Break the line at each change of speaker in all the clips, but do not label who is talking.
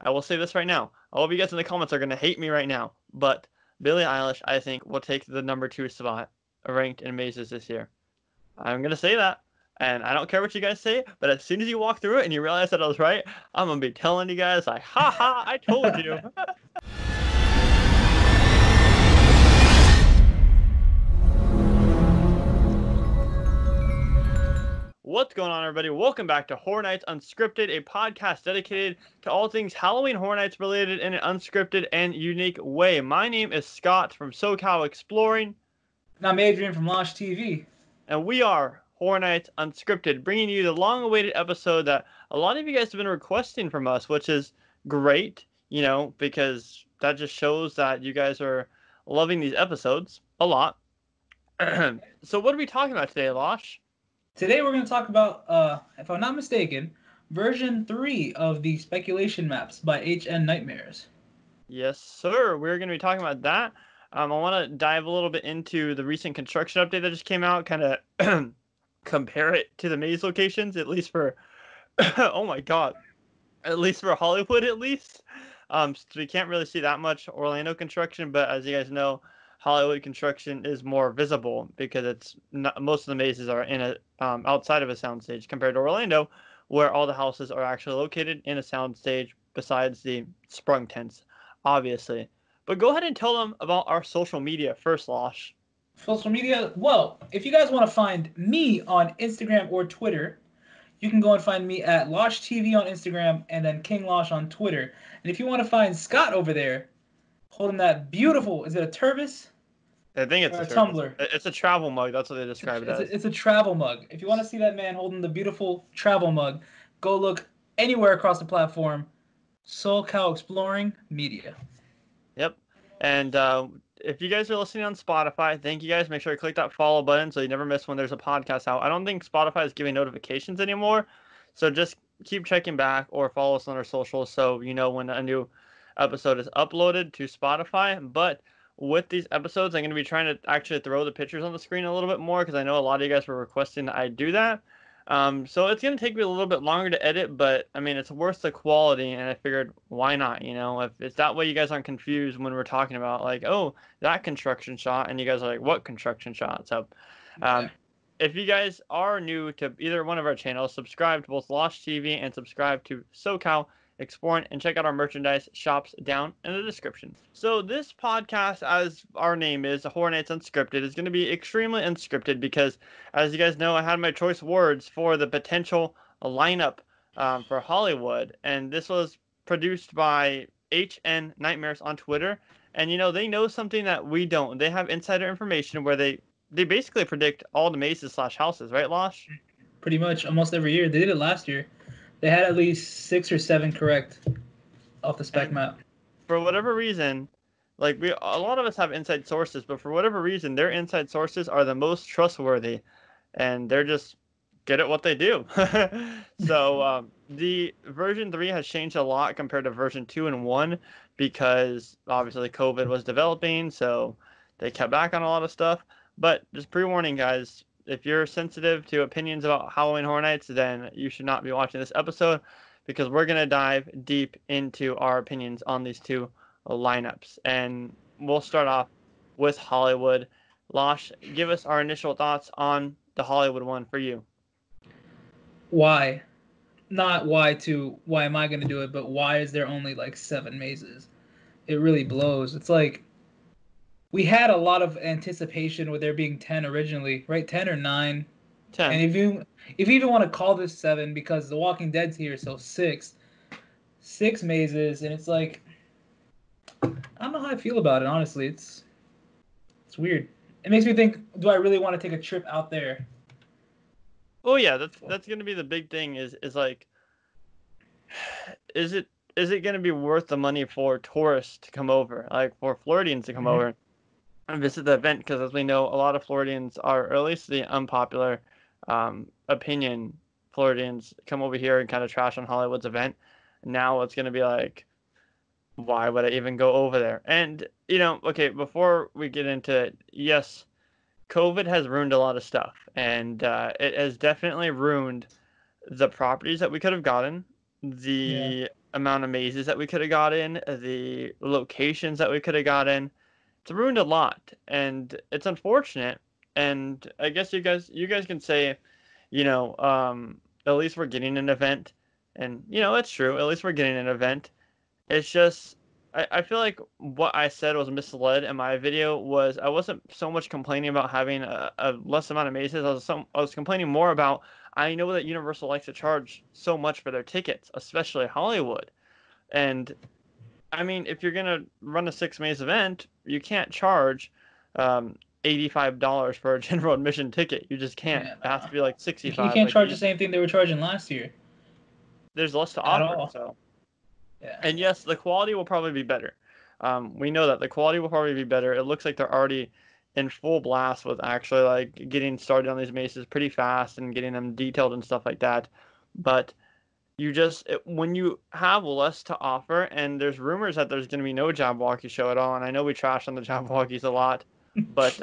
I will say this right now. All of you guys in the comments are going to hate me right now, but Billie Eilish, I think, will take the number 2 spot ranked in mazes this year. I'm going to say that, and I don't care what you guys say, but as soon as you walk through it and you realize that I was right, I'm going to be telling you guys, like, ha ha, I told you. What's going on, everybody? Welcome back to Horror Nights Unscripted, a podcast dedicated to all things Halloween Horror Nights related in an unscripted and unique way. My name is Scott from SoCalExploring.
And I'm Adrian from LoshTV.
And we are Horror Nights Unscripted, bringing you the long-awaited episode that a lot of you guys have been requesting from us, which is great, because that just shows that you guys are loving these episodes a lot. So what are we talking about today, Losh?
Today we're going to talk about, if I'm not mistaken, version 3 of the speculation maps by HHN Nightmares.
Yes, sir. We're going to be talking about that. I want to dive a little bit into the recent construction update that just came out, kind of compare it to the maze locations, at least for, oh my God, at least for Hollywood, at least. So we can't really see that much Orlando construction, but as you guys know, Hollywood construction is more visible because it's not, most of the mazes are in a outside of a soundstage compared to Orlando, where all the houses are actually located in a soundstage besides the sprung tents, obviously. But go ahead and tell them about our social media first, Losh.
Social media? Well, if you guys want to find me on Instagram or Twitter, you can go and find me at LoshTV on Instagram and then King Losh on Twitter. And if you want to find Scott over there, holding that beautiful, is it a Turvis?
I think it's
a
tumbler. It's a travel mug. That's what they describe it as.
It's a travel mug. If you want to see that man holding the beautiful travel mug, go look anywhere across the platform. SoCalExploring Media.
Yep. And if you guys are listening on Spotify, thank you guys. Make sure you click that follow button so you never miss when there's a podcast out. I don't think Spotify is giving notifications anymore. So just keep checking back or follow us on our socials so you know when a new episode is uploaded to Spotify. But with these episodes, I'm going to be trying to actually throw the pictures on the screen a little bit more because I know a lot of you guys were requesting that I do that. So it's going to take me a little bit longer to edit, but I mean, it's worth the quality, and I figured, why not? If it's that way you guys aren't confused when we're talking about, like, oh, that construction shot, and you guys are like, what construction shot? So if you guys are new to either one of our channels, subscribe to both LoshTV and subscribe to SoCalExploring, and check out our merchandise shops down in the description. So this podcast, as our name is, Horror Nights Unscripted, is going to be extremely unscripted because, as you guys know, I had my choice words for the potential lineup for Hollywood, and this was produced by HN Nightmares on Twitter, and they know something that we don't. They have insider information where they basically predict all the mazes / houses, right, Losh?
Pretty much almost every year. They did it last year. They had at least 6 or 7 correct off the spec map.
For whatever reason, a lot of us have inside sources, but for whatever reason, their inside sources are the most trustworthy, and they're just good at what they do. So the version 3 has changed a lot compared to version 2 and 1 because obviously COVID was developing, so they kept back on a lot of stuff. But just pre-warning, guys, if you're sensitive to opinions about Halloween Horror Nights, then you should not be watching this episode because we're going to dive deep into our opinions on these two lineups. And we'll start off with Hollywood. Losh, give us our initial thoughts on the Hollywood one for you.
Why? Not why am I going to do it, but why is there only 7 mazes? It really blows. It's like we had a lot of anticipation with there being 10 originally, right? 10 or 9.
10.
And if you even want to call this 7 because The Walking Dead's here, so 6 mazes, and it's like I don't know how I feel about it, honestly. It's weird. It makes me think, do I really want to take a trip out there?
Oh yeah, that's gonna be the big thing. Is like, is it gonna be worth the money for tourists to come over, like for Floridians to come over and visit the event? Because as we know, a lot of Floridians are, or at least the unpopular opinion, Floridians come over here and kind of trash on Hollywood's event. Now it's gonna be like, why would I even go over there? And okay, before we get into it, yes, COVID has ruined a lot of stuff, and it has definitely ruined the properties that we could have gotten, the amount of mazes that we could have gotten, the locations that we could have gotten. It's ruined a lot, and it's unfortunate. And I guess you guys can say, at least we're getting an event, and it's true. At least we're getting an event. It's just I feel like what I said was misled in my video was I wasn't so much complaining about having a less amount of mazes. I was complaining more about I know that Universal likes to charge so much for their tickets, especially Hollywood. And I mean, if you're gonna run a 6 maze event, you can't charge $85 for a general admission ticket. You just can't.
Yeah,
It has
nah.
to be like
You
65.
can't
Like
charge the same thing they were charging last year
there's less to
at
offer.
all.
So.
Yeah.
And yes, the quality will probably be better. We know that the quality will probably be better. It looks like they're already in full blast with actually like getting started on these maces pretty fast and getting them detailed and stuff like that. But when you have less to offer, and there's rumors that there's going to be no Jabberwocky show at all, and I know we trash on the Jabberwockies a lot, but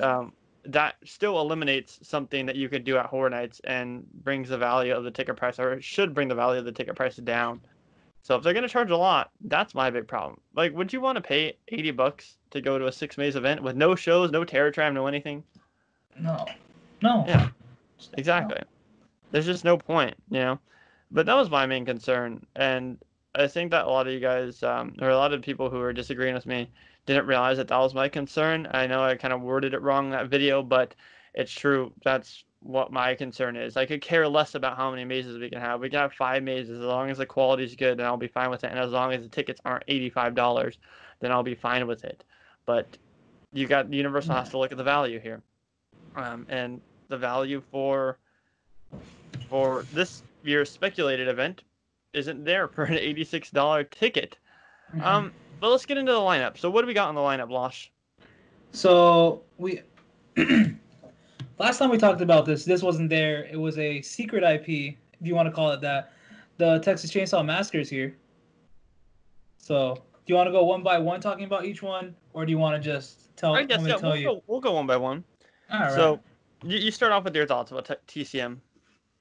that still eliminates something that you could do at Horror Nights and brings the value of the ticket price, or it should bring the value of the ticket price down. So if they're gonna charge a lot, that's my big problem. Like, would you want to pay $80 to go to a 6 maze event with no shows, no Terror Tram, no anything?
No. No.
Yeah,
No.
exactly. There's just no point. But that was my main concern, and I think that a lot of you guys, or a lot of people who are disagreeing with me, didn't realize that that was my concern. I know I kind of worded it wrong in that video, but it's true. That's what my concern is. I could care less about how many mazes we can have. We can have 5 mazes as long as the quality is good, and I'll be fine with it. And as long as the tickets aren't $85, then I'll be fine with it. But Universal has to look at the value here, and the value for this year's speculated event isn't there for an $86 ticket.
Mhm.
But let's get into the lineup. So what do we got on the lineup, Losh?
So we last time we talked about this wasn't there. It was a secret IP, if you want to call it that. The Texas Chainsaw Massacre is here. So do you want to go one by one talking about each one, or do you want to just
I
want
guess
me
yeah,
to tell you?
we'll go one by one.
All right.
So you start off with your thoughts about TCM.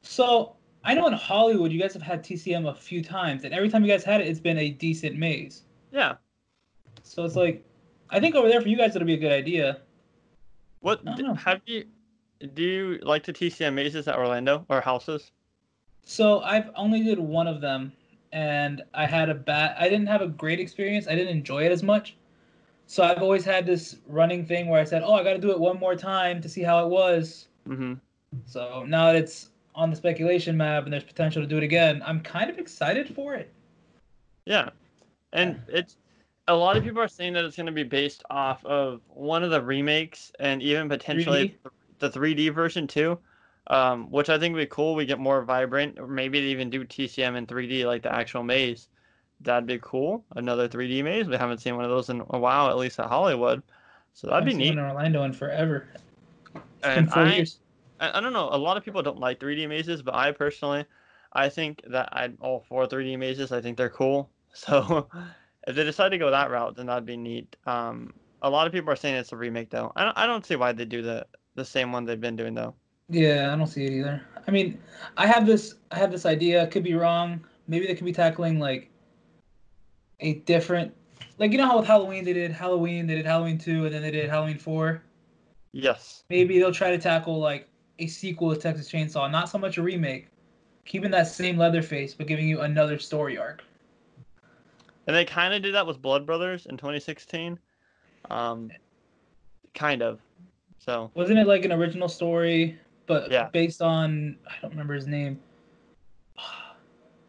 So I know in Hollywood you guys have had TCM a few times, and every time you guys had it, it's been a decent maze.
Yeah.
So it's like, I think over there for you guys it'll be a good idea.
What
I don't know.
do you like the TCM mazes at Orlando or houses?
So I've only did one of them, and I didn't have a great experience. I didn't enjoy it as much. So I've always had this running thing where I said, "Oh, I got to do it one more time to see how it was."
Mm-hmm.
So now that it's on the speculation map and there's potential to do it again, I'm kind of excited for it.
Yeah, and it's a lot of people are saying that it's going to be based off of one of the remakes and even potentially
3D.
the 3D version too, which I think would be cool. We get more vibrant, or maybe they even do TCM in 3D like the actual maze. That'd be cool. Another 3D maze. We haven't seen one of those in a while, at least at Hollywood. So
I
that'd
haven't
be
seen one
neat.
in Orlando in forever. It's been
And
4 years.
I don't know. A lot of people don't like 3D mazes, but I personally, I think that I'm all for 3D mazes. I think they're cool. So if they decide to go that route, then that'd be neat. A lot of people are saying it's a remake, though. I don't see why they do the same one they've been doing, though.
Yeah, I don't see it either. I mean, I have this idea. Could be wrong. Maybe they could be tackling like a different, like you know how with Halloween they did Halloween 2, and then they did Halloween 4.
Yes.
Maybe they'll try to tackle like a sequel to Texas Chainsaw, not so much a remake, keeping that same Leatherface but giving you another story arc.
And they kind of did that with Blood Brothers in 2016. Um, kind of. So
Wasn't it like an original story,
yeah,
but based on I don't remember his name.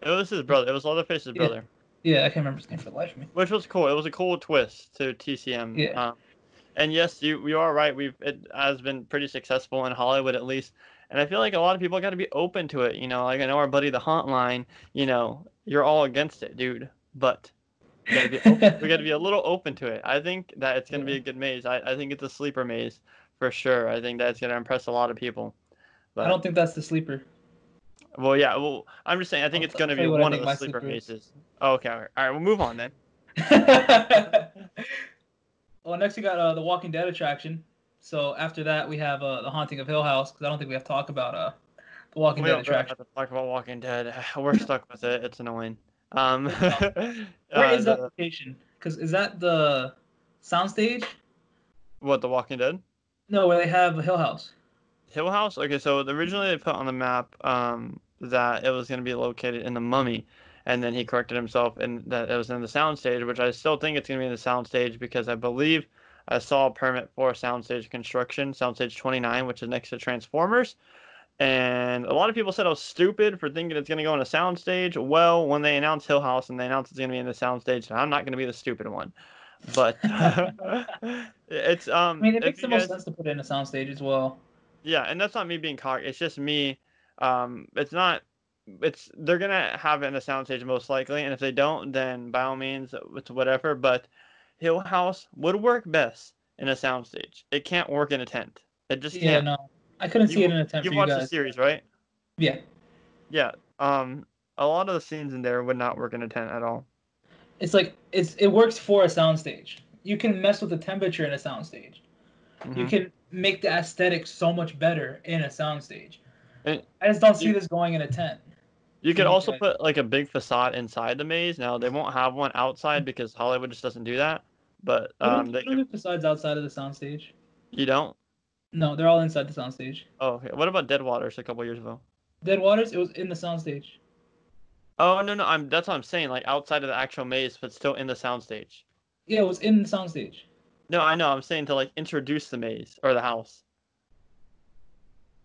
it was his brother. It was Leatherface's
Yeah,
brother,
yeah, I can't remember his name for the life of me.
which was cool. It was a cool twist to TCM.
Yeah,
And yes, you are right. It has been pretty successful in Hollywood at least, and I feel like a lot of people got to be open to it. Like I know our buddy the Hauntline. You're all against it, dude. But we got to be open. We got to be a little open to it. I think that it's gonna be a good maze. I think it's a sleeper maze for sure. I think that's gonna impress a lot of people.
I
But
don't think that's the sleeper.
well, yeah. Well, I'm just saying. I think it's
I'll
gonna
tell
be
you what I
one of
think
the
my
sleeper
sleeper is.
mazes. Oh, okay. All right. We'll move on then.
Well, next we got the Walking Dead attraction. So after that we have the Haunting of Hill House because I don't think we have to talk about the Walking
We
Dead
don't really
attraction.
have to talk about Walking Dead. We're stuck with it. It's annoying. Um,
Where is that
the
location? Because is that the soundstage?
what, The Walking Dead?
No, where they have a Hill House.
Hill House? Okay, so originally they put on the map that it was going to be located in the Mummy, and then he corrected himself and that it was in the soundstage, which I still think it's going to be in the soundstage because I believe I saw a permit for soundstage construction, soundstage 29, which is next to Transformers. And a lot of people said I was stupid for thinking it's going to go in a soundstage. Well, when they announced Hill House and they announced it's going to be in the soundstage, I'm not going to be the stupid one. But it's
I mean, it
if
makes
you
the most
guys
sense to put it in a soundstage as well.
yeah, and that's not me being cocky. It's just me. It's not. It's they're gonna have it in a soundstage most likely, and if they don't, then by all means, it's whatever. But Hill House would work best in a soundstage. It can't work in a tent. It just
Yeah,
can't.
no, I couldn't see it in a tent
You've
for you
watched the
guys.
series, right?
Yeah,
Yeah. A lot of the scenes in there would not work in a tent at all.
it's like it works for a soundstage. You can mess with the temperature in a soundstage. You
Hmm.
can make the aesthetic so much better in a soundstage.
And
I just don't see
you,
this going in a tent
you
for
could
you
also
guys.
put like a big facade inside the maze. Now they won't have one outside because Hollywood just doesn't do that. But they
We don't
could.
do facades outside of the soundstage.
You don't?
No, they're all inside the soundstage.
Oh, okay. What about Dead Waters a couple years ago?
Dead Waters, it was in the soundstage.
Oh no, no, that's what I'm saying. Like outside of the actual maze, but still in the soundstage.
Yeah, it was in the soundstage.
No, I know. I'm saying to like introduce the maze or the house.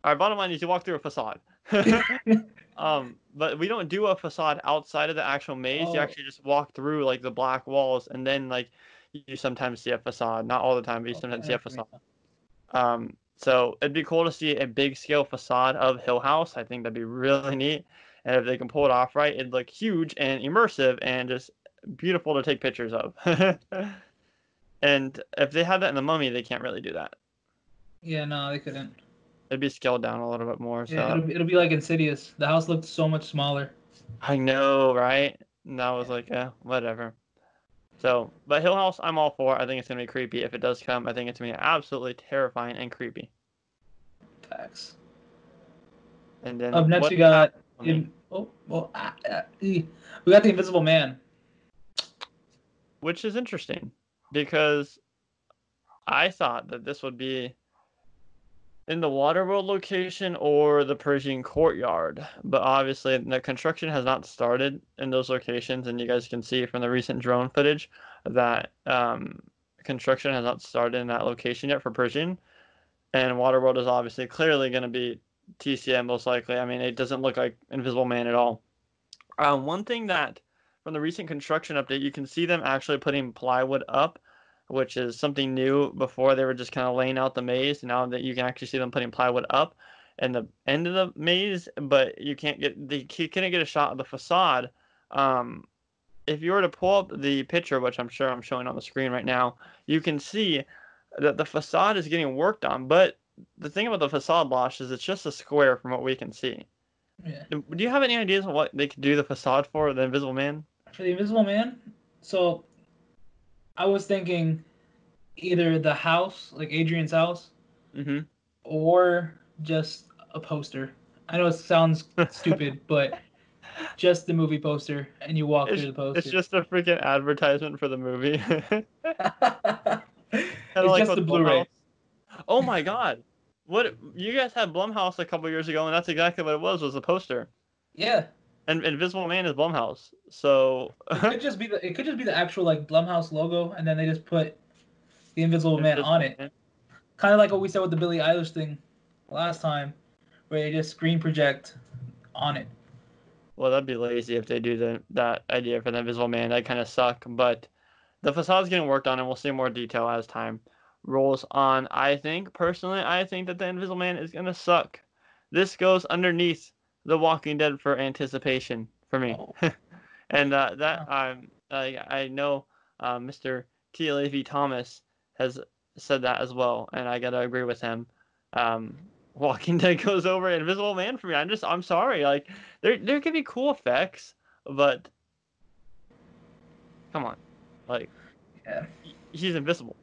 All right. Bottom line is you walk through a facade. But we don't do a facade outside of the actual maze. You
Oh,
actually just walk through like the black walls, and then like you sometimes see a facade. Not all the time, but you
okay, I
sometimes
know
see a
what you mean.
facade. So it'd be cool to see a big scale facade of Hill House. I think that'd be really neat. And if they can pull it off right, it'd look huge and immersive and just beautiful to take pictures of. And if they had that in the Mummy, they can't really do that.
Yeah, no, they couldn't.
It'd be scaled down a little bit more.
Yeah,
So
it'll be like Insidious. The house looked so much smaller.
I know, right? And that was
Yeah,
like, whatever. So, but Hill House, I'm all for. I think it's gonna be creepy if it does come. I think it's gonna be absolutely terrifying and creepy.
facts.
And then
Up next,
what
we got
happened to me?
we got the Invisible Man.
Which is interesting because I thought that this would be in the Waterworld location or the Persian Courtyard, but obviously the construction has not started in those locations, and you guys can see from the recent drone footage that construction has not started in that location yet for Persian, and Waterworld is obviously clearly going to be TCM most likely. I mean, it doesn't look like Invisible Man at all. One thing that from the recent construction update, you can see them actually putting plywood up, which is something new. Before they were just kind of laying out the maze. Now that you can actually see them putting plywood up in the end of the maze, but you couldn't get a shot of the facade. Um, if you were to pull up the picture, which I'm sure I'm showing on the screen right now, you can see that the facade is getting worked on. But the thing about the facade, Losh, is it's just a square from what we can see.
Yeah,
Do you have any ideas on what they could do the facade for the Invisible Man?
for the Invisible Man. So I was thinking either the house, like Adrian's house,
Mm-hmm.
or just a poster. I know it sounds stupid, but just the movie poster, and you walk through
It's
the
it's
poster.
just a freaking advertisement for the movie. Kind of
It's
like
just the
with
Blu-ray.
Blumhouse. Oh my God. What you guys had Blumhouse a couple years ago, and that's exactly what it was a poster.
Yeah,
And Invisible Man is Blumhouse. So
it could just be the actual like Blumhouse logo, and then they just put the Invisible Man on
Invisible
it.
Man.
Kind of like what we said with the Billie Eilish thing last time, where they just screen project on it.
Well, that'd be lazy if they do that idea for the Invisible Man. That kind of suck. But the facade's getting worked on, and we'll see more detail as time rolls on. I think personally, I think that the Invisible Man is gonna suck. This goes underneath The Walking Dead for anticipation for me,
Oh,
and that
wow.
I know Mr. T. Levy Thomas has said that as well, and I gotta agree with him. Um, Walking Dead goes over Invisible Man for me. I'm sorry, like there could be cool effects, but come on, like
Yeah.
he's invisible.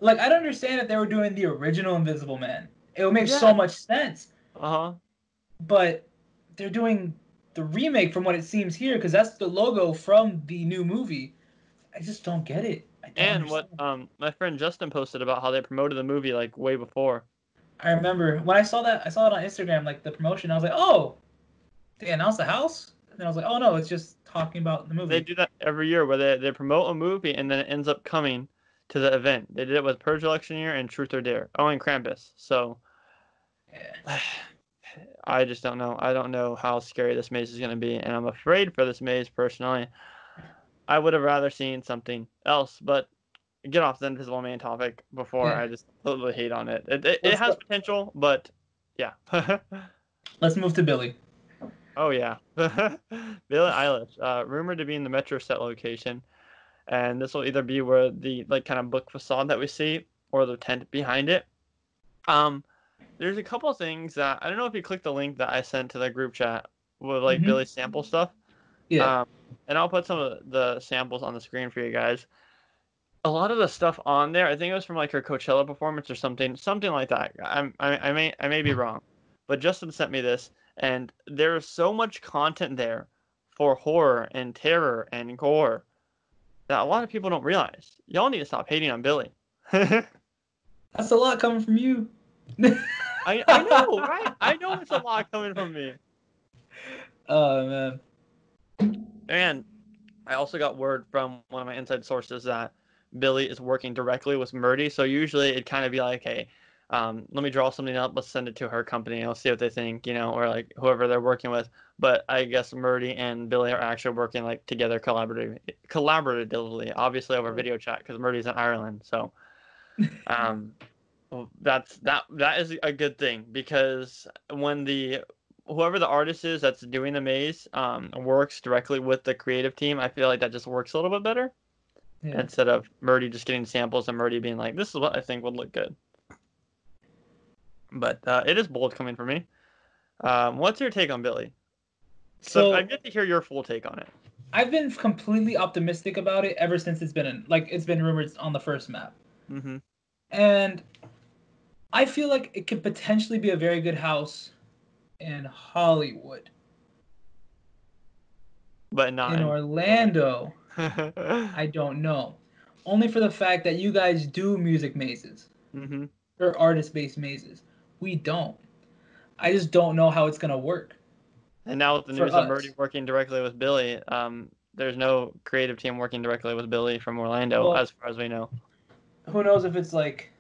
Like I'd understand if they were doing the original Invisible Man. It would make so
Yeah.
much sense.
Uh-huh.
But they're doing the remake from what it seems here, because that's the logo from the new movie. I just don't get it. I don't
And what
understand.
my friend Justin posted about how they promoted the movie like way before.
I remember when I saw that, I saw it on Instagram, like the promotion. I was like, oh, they announced the house, and then I was like, oh no, it's just talking about the
They
movie.
do that every year where they promote a movie and then it ends up coming to the event. They did it with Purge Election Year and Truth or Dare. Oh, and Krampus. So
Yeah.
I just don't know. I don't know how scary this maze is going to be, and I'm afraid for this maze personally. I would have rather seen something else, but get off the Invisible Man topic before
Yeah.
I just totally hate on it. It
Let's
has
go.
potential, but yeah.
Let's move to Billy.
Oh yeah. Billie Eilish, rumored to be in the Metro set location, and this will either be where the like kind of book facade that we see, or the tent behind it. Um, there's a couple of things that I don't know if you clicked the link that I sent to the group chat with like
Hmm.
Billy's sample stuff.
Yeah.
Um, and I'll put some of the samples on the screen for you guys. A lot of the stuff on there, I think it was from like her Coachella performance or something like that. I may be wrong, but Justin sent me this, and there's so much content there for horror and terror and gore that a lot of people don't realize. Y'all need to stop hating on Billy.
That's a lot coming from you.
I know, right? I know it's a lot coming from me.
Oh man.
And I also got word from one of my inside sources that Billy is working directly with Murdy. So usually it'd kind of be like, hey, let me draw something up. Let's send it to her company. I'll see what they think, or like whoever they're working with. But I guess Murdy and Billy are actually working like together collaboratively, obviously over video chat because Murdy's in Ireland. So well, that is a good thing because when whoever the artist is that's doing the maze works directly with the creative team, I feel like that just works a little bit better
Yeah.
instead of Murdy just getting samples and Murdy being like, "This is what I think would look good." But it is bold coming from me. What's your take on Billy? So I'd
So
get to hear your full take on it.
I've been completely optimistic about it ever since it's been rumored on the first map.
Mm-hmm.
And I feel like it could potentially be a very good house in Hollywood.
But not
In
in Orlando.
Orlando, I don't know. Only for the fact that you guys do music mazes
Mm-hmm.
or artist-based mazes. We don't. I just don't know how it's gonna work
And now with the
for
news of Murdy
us.
working directly with Billy, there's no creative team working directly with Billy from Orlando,
Well,
as far as we know.
who knows if it's like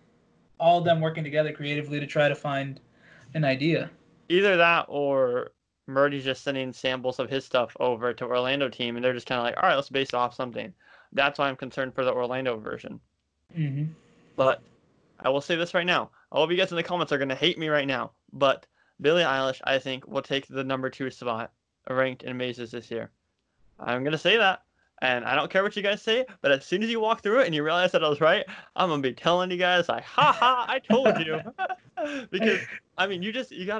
all of them working together creatively to try to find an idea.
Either that or Murdy's just sending samples of his stuff over to Orlando team, and they're just kind of like, all right, let's base it off something. That's why I'm concerned for the Orlando version.
Mm-hmm.
But I will say this right now. All of you guys in the comments are going to hate me right now, but Billie Eilish, I think, will take the number 2 spot ranked in mazes this year. I'm going to say that. And I don't care what you guys say, but as soon as you walk through it and you realize that I was right, I'm going to be telling you guys, like, ha ha, I told you. Because, I mean, you got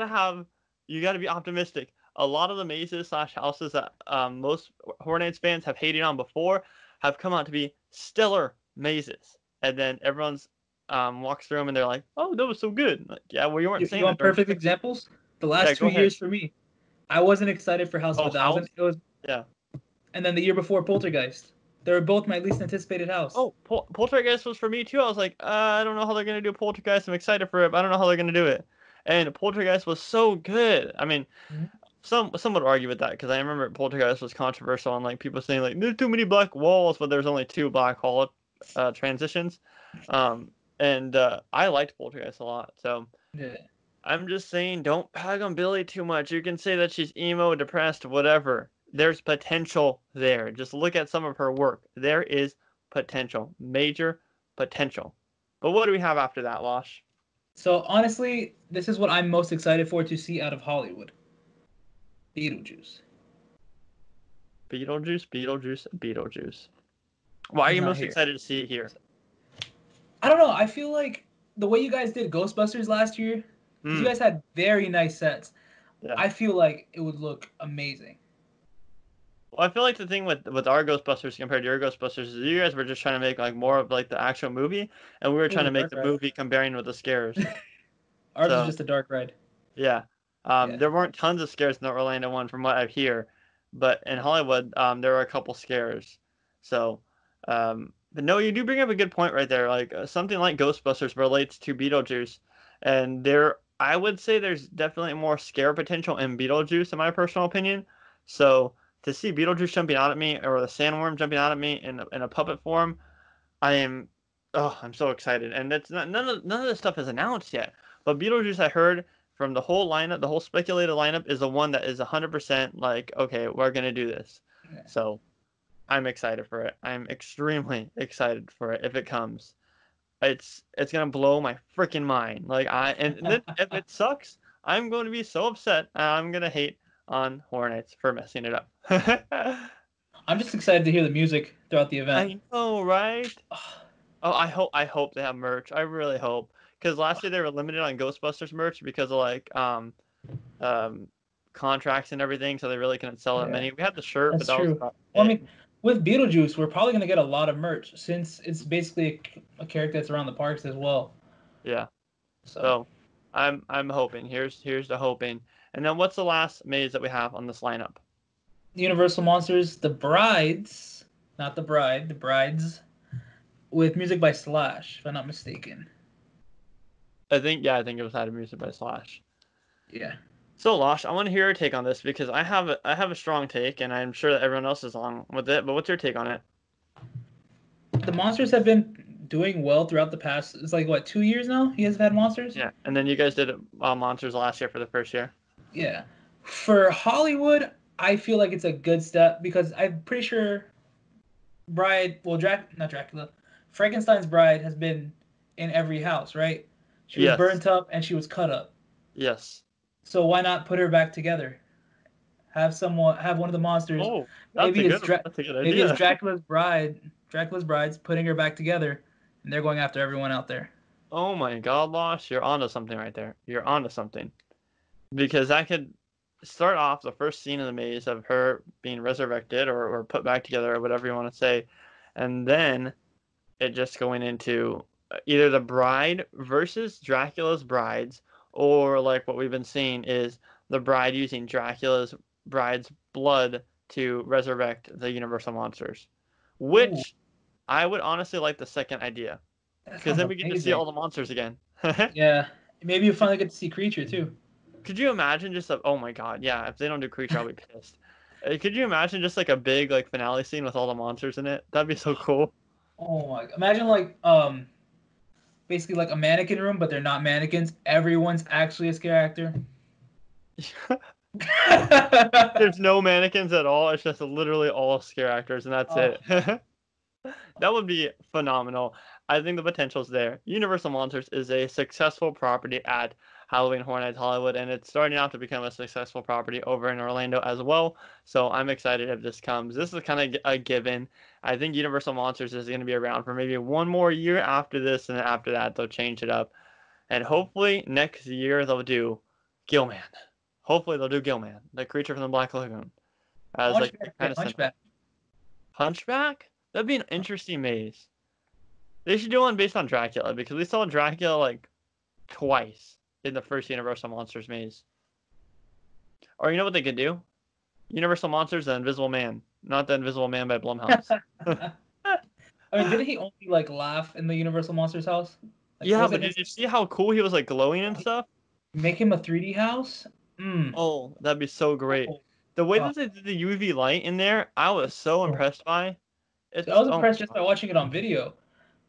to be optimistic. A lot of the mazes / houses that most Horror Nights fans have hated on before have come out to be stellar mazes. And then everyone's walks through them and they're like, oh, that was so good. Like, yeah, well, you weren't
You
saying that
want
during.
perfect examples? The
Yeah,
last
go
two
ahead.
years for me, I wasn't excited for House of
Oh,
a Thousand.
House?
It was,
Yeah.
and then the year before Poltergeist. They were both my least anticipated house.
Oh, Poltergeist was for me too. I was like, I don't know how they're gonna do Poltergeist. I'm excited for it, but I don't know how they're gonna do it. And Poltergeist was so good. I mean,
Mhm.
some would argue with that because I remember Poltergeist was controversial and like people saying like there's too many black walls, but there's only 2 black hole transitions. And I liked Poltergeist a lot. So
Yeah.
I'm just saying, don't peg on Billy too much. You can say that she's emo, depressed, whatever. There's potential there. Just look at some of her work. There is potential, major potential. But what do we have after that, Losh?
So honestly, this is what I'm most excited for to see out of Hollywood. Beetlejuice.
Beetlejuice, Beetlejuice, Beetlejuice. Why are
He's
you
not
most
here.
excited to see it here?
I don't know. I feel like the way you guys did Ghostbusters last year, because you
Mm,
guys had very nice sets.
yeah.
I feel like it would look amazing.
Well, I feel like the thing with our Ghostbusters compared to your Ghostbusters is you guys were just trying to make like more of like the actual movie, and we were
It was
trying
a
to make
dark
the
ride.
movie comparing with the scares.
Ours was
So
just a dark ride.
yeah.
Yeah.
There weren't tons of scares in the Orlando one from what I hear. but in Hollywood, there are a couple scares. So, but no, you do bring up a good point right there. Like something like Ghostbusters relates to Beetlejuice, and I would say there's definitely more scare potential in Beetlejuice, in my personal opinion. So to see Beetlejuice jumping out at me, or the sandworm jumping out at me in a puppet form, I am, oh, I'm so excited. And it's not, none of this stuff is announced yet. But Beetlejuice, I heard from the whole lineup, the whole speculated lineup is the one that is 100% like, okay, we're gonna do this.
Yeah.
So I'm excited for it. I'm extremely excited for it if it comes. It's gonna blow my freaking mind. Like and then if it sucks, I'm going to be so upset. I'm gonna hate on Horror Nights for messing it up.
I'm just excited to hear the music throughout the event.
I know, right? Oh, I hope they have merch. I really hope. Because last year they were limited on Ghostbusters merch because of like um contracts and everything, so they really couldn't sell that
Yeah,
many. We had the shirt, but
that's
that was
true.
about
Well, I
it.
mean, with Beetlejuice, we're probably gonna get a lot of merch since it's basically a character that's around the parks as well.
Yeah.
So
So I'm hoping. Here's the hoping. And then what's the last maze that we have on this lineup?
Universal Monsters, The Brides, not The Bride, The Brides, with music by Slash, if I'm not mistaken.
I think it was Had Music by Slash.
Yeah.
So Losh, I want to hear your take on this because I have a strong take and I'm sure that everyone else is along with it, but what's your take on it?
The monsters have been doing well throughout the past. It's like what, 2 years now? You guys have had monsters?
Yeah. And then you guys did Monsters last year for the first year.
Yeah. For Hollywood, I feel like it's a good step because I'm pretty sure not Dracula, Frankenstein's bride has been in every house, right? She was
Yes.
burnt up and she was cut up.
Yes.
So why not put her back together? Have one of the monsters.
Oh, that's a good
Maybe it's
idea.
Dracula's bride's putting her back together, and they're going after everyone out there.
Oh my God, Losh, you're onto something right there. You're onto something. Because that could start off the first scene in the maze of her being resurrected or put back together or whatever you want to say, and then it just going into either the bride versus Dracula's brides, or like what we've been seeing is the bride using Dracula's bride's blood to resurrect the Universal monsters,
Ooh,
which I would honestly like the second idea
that
because
sounds
then we get to see
amazing.
all the monsters again.
Yeah, maybe you finally get to see Creature too.
Could you imagine just a, oh my God, yeah, if they don't do Creature, I'll be pissed. Could you imagine just like a big like finale scene with all the monsters in it? That'd be so cool.
Oh my! Imagine like basically like a mannequin room, but they're not mannequins. Everyone's actually a scare actor.
There's no mannequins at all. It's just literally all scare actors, and that's
Oh,
it. That would be phenomenal. I think the potential's there. Universal Monsters is a successful property at Halloween Horror Nights Hollywood, and it's starting out to become a successful property over in Orlando as well. So I'm excited if this comes. This is kind of a given. I think Universal Monsters is going to be around for maybe one more year after this, and then after that they'll change it up. And hopefully next year they'll do Gilman. Hopefully they'll do Gilman, the creature from the Black Lagoon, as like kind of center.
Hunchback.
Hunchback? That'd be an interesting maze. They should do one based on Dracula because we saw Dracula like twice in the first Universal Monsters maze. Or you know what they could do? Universal Monsters: The Invisible Man, not The Invisible Man by Blumhouse.
I mean, didn't he only like laugh in the Universal Monsters house? Like,
Yeah,
was
but
it
did
his
you see how cool he was like glowing and stuff?
make him a 3D house?
Oh, that'd be so great.
Oh,
The way
oh.
that they did the UV light in there, I was so
Oh.
impressed by.
So I
It's
was
oh my
impressed just by
God.
watching it on video.